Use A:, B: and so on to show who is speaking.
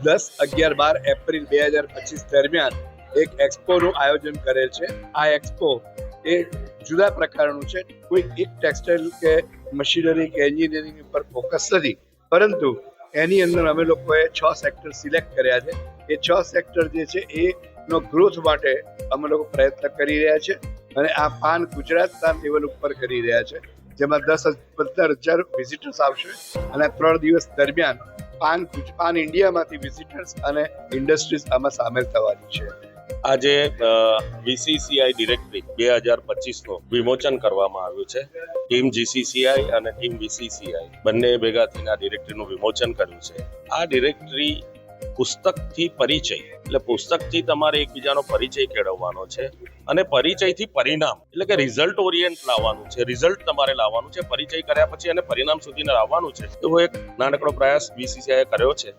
A: 10, 11, 12 April 2025 દરમિયાન એક એક્સપોનું આયોજન કરેલ છે. આ એક્સપો એ જુદા પ્રકારનું છે. કોઈ એક ટેક્સટાઇલ કે મશીનરી કે એન્જિનિયરિંગ ઉપર ફોકસ નથી, પરંતુ એની અંદર અમે લોકોએ 6 સેક્ટર સિલેક્ટ કર્યા છે. એ 6 સેક્ટર જે છે એનો ગ્રોથ માટે અમે લોકો પ્રયત્ન કરી રહ્યા છે અને આ પાન ગુજરાતના લેવલ ઉપર કરી રહ્યા છે, જેમાં 10-15,000 વિઝિટર્સ આવશે અને 3 દિવસ દરમિયાન પાન ઇન્ડિયામાંથી વિઝિટર્સ અને ઇન્ડસ્ટ્રીઝ આમાં સામેલ થવાની છે.
B: આજે VCCI ડિરેક્ટરી 2025નું વિમોચન કરવામાં આવ્યું છે. ટીમ GCCI અને ટીમ VCCI બંને ભેગા થઈને આ ડિરેક્ટરીનું વિમોચન કર્યું છે. આ ડિરેક્ટરી પુસ્તકથી પરિચય, એટલે પુસ્તકથી તમારે એકબીજાનો પરિચય કેળવવાનો છે અને પરિચયથી પરિણામ, એટલે કે રિઝલ્ટ ઓરિયન્ટ લાવવાનું છે. રિઝલ્ટ તમારે લાવવાનું છે, પરિચય કર્યા પછી અને પરિણામ સુધી લાવવાનું છે. એવો એક નાનકડો પ્રયાસ VCCI કર્યો છે.